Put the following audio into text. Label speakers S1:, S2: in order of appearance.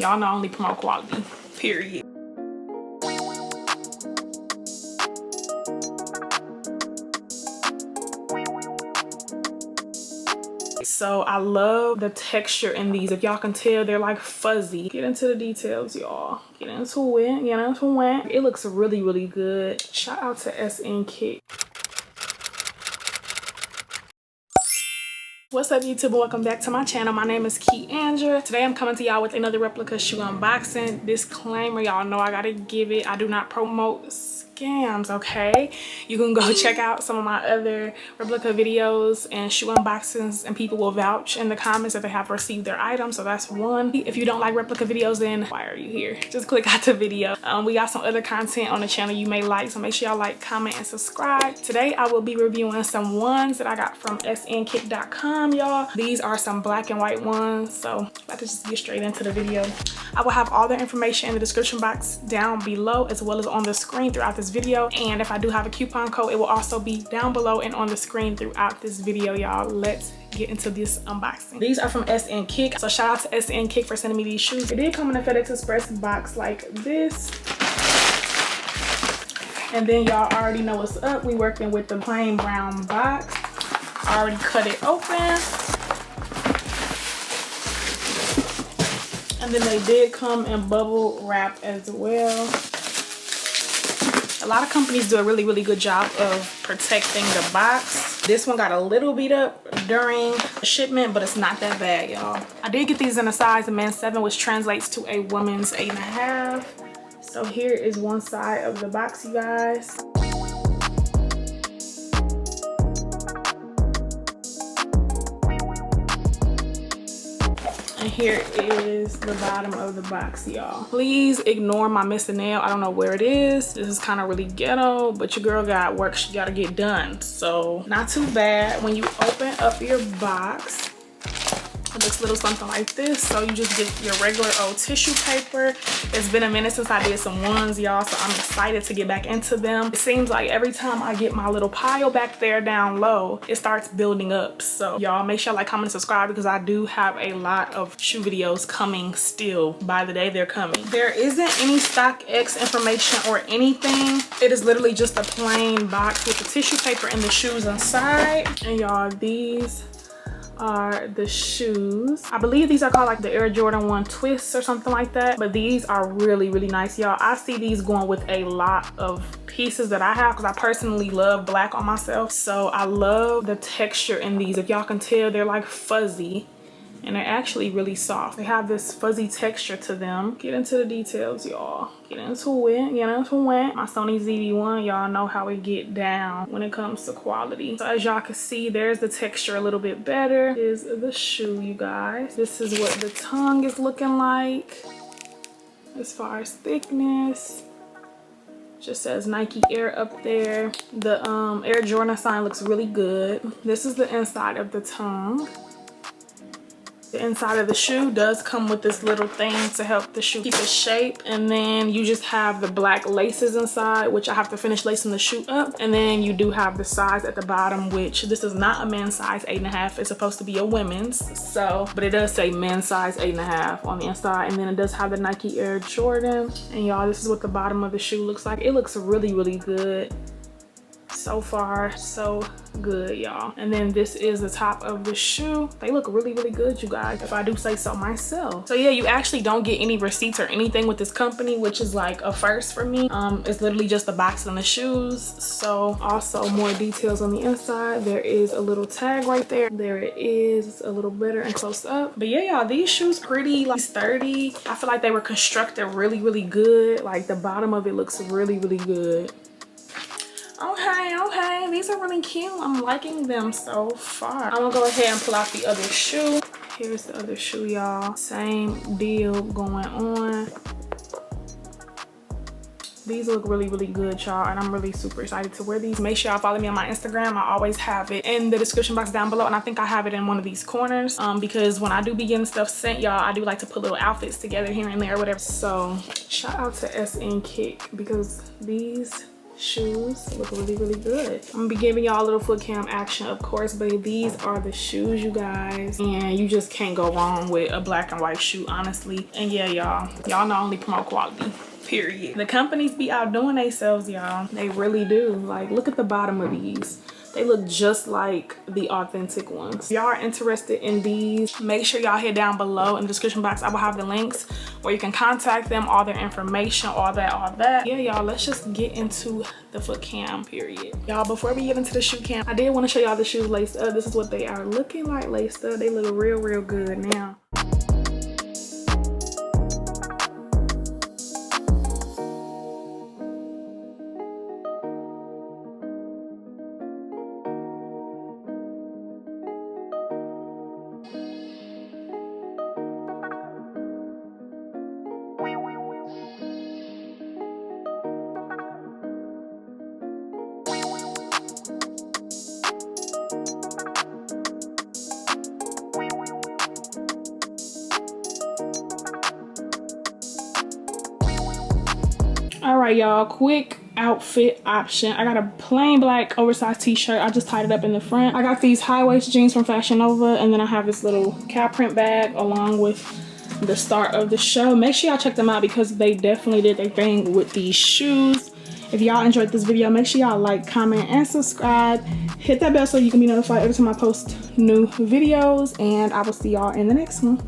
S1: Y'all know I only promote quality, period. So I love the texture in these. If y'all can tell, they're like fuzzy. Get into the details, y'all. Get into it. Get into it. It looks really, really good. Shout out to SN Kit. What's up, YouTube? Welcome back to my channel. My name is Keandra. Today I'm coming to y'all with another replica shoe unboxing. Disclaimer, y'all know I gotta give it. I do not promote scams, okay? You can go check out some of my other replica videos and shoe unboxings, and people will vouch in the comments that they have received their items. So that's one. If you don't like replica videos, then why are you here? Just click out the video. We got some other content on the channel you may like, so make sure y'all like, comment, and subscribe. Today I will be reviewing some ones that I got from snkit.com, y'all. These are some black and white ones, so let's just get straight into the video. I will have all the information in the description box down below, as well as on the screen throughout this video. And if I do have a coupon code, it will also be down below and on the screen throughout this video, y'all. Let's get into this unboxing. These are from SN Kit, so shout out to SN Kit for sending me these shoes. It did come in a FedEx Express box like this. And then y'all already know what's up. We working with the plain brown box. I already cut it open. And then they did come in bubble wrap as well. A lot of companies do a really, really good job of protecting the box. This one got a little beat up during shipment, but it's not that bad, y'all. I did get these in a size of men's 7, which translates to a woman's 8.5. So here is one side of the box, you guys. And here is the bottom of the box, y'all. Please ignore my missing nail. I don't know where it is. This is kind of really ghetto, but your girl got work she gotta get done. So not too bad. When you open up your box, it looks a little something like this. So you just get your regular old tissue paper. It's been a minute since I did some ones, y'all, so I'm excited to get back into them. It seems like every time I get my little pile back there down low, it starts building up. So y'all make sure like, comment, and subscribe, because I do have a lot of shoe videos coming still. By the day they're coming. There isn't any StockX information or anything. It is literally just a plain box with the tissue paper and the shoes inside. And y'all, these are the shoes. I believe these are called like the Air Jordan 1 Twist or something like that, but these are really, really nice, y'all. I see these going with a lot of pieces that I have, because I personally love black on myself. So I love the texture in these. If y'all can tell, they're like fuzzy, and they're actually really soft. They have this fuzzy texture to them. Get into the details, y'all. Get into it. Get into it. My Sony ZV-1, y'all know how we get down when it comes to quality. So as y'all can see, there's the texture a little bit better. Is the shoe, you guys. This is what the tongue is looking like as far as thickness. Just says Nike Air up there. The Air Jordan sign looks really good. This is the inside of the tongue. The inside of the shoe does come with this little thing to help the shoe keep its shape, and then you just have the black laces inside, which I have to finish lacing the shoe up. And then you do have the size at the bottom, which this is not a men's size 8.5. It's supposed to be a women's, so but it does say men's size 8.5 on the inside. And then it does have the Nike Air Jordan. And y'all, this is what the bottom of the shoe looks like. It looks really, really good. So far so good, y'all. And then this is the top of the shoe. They look really, really good, you guys, if I do say so myself. So yeah, you actually don't get any receipts or anything with this company, which is like a first for me. It's literally just the box and the shoes. So also more details on the inside. There is a little tag right there. There it is, a little better and close up. But yeah, y'all, these shoes pretty like sturdy. I feel like they were constructed really, really good. Like the bottom of it looks really, really good. Okay, these are really cute. I'm liking them so far. I'm gonna go ahead and pull out the other shoe. Here's the other shoe, y'all. Same deal going on. These look really, really good, y'all, and I'm really super excited to wear these. Make sure y'all follow me on my Instagram. I always have it in the description box down below, and I think I have it in one of these corners, because when I do be getting stuff sent, y'all, I do like to put little outfits together here and there or whatever. So shout out to SN Kit, because these shoes look really, really good. I'm gonna be giving y'all a little foot cam action, of course, but these are the shoes, you guys, and you just can't go wrong with a black and white shoe, honestly. And yeah, y'all not only promote quality, period. The companies be outdoing themselves, y'all. They really do. Like, look at the bottom of these. They look just like the authentic ones. If y'all are interested in these, make sure y'all head down below in the description box. I will have the links where you can contact them, all their information, all that. Yeah, y'all, let's just get into the foot cam, period. Y'all, before we get into the shoe cam, I did want to show y'all the shoes laced up. This is what they are looking like laced up. They look real, real good now. All right, y'all, quick outfit option. I got a plain black oversized t-shirt. I just tied it up in the front. I got these high-waist jeans from Fashion Nova, and then I have this little cow print bag along with the start of the show. Make sure y'all check them out because they definitely did their thing with these shoes. If y'all enjoyed this video, make sure y'all like, comment, and subscribe. Hit that bell so you can be notified every time I post new videos, and I will see y'all in the next one.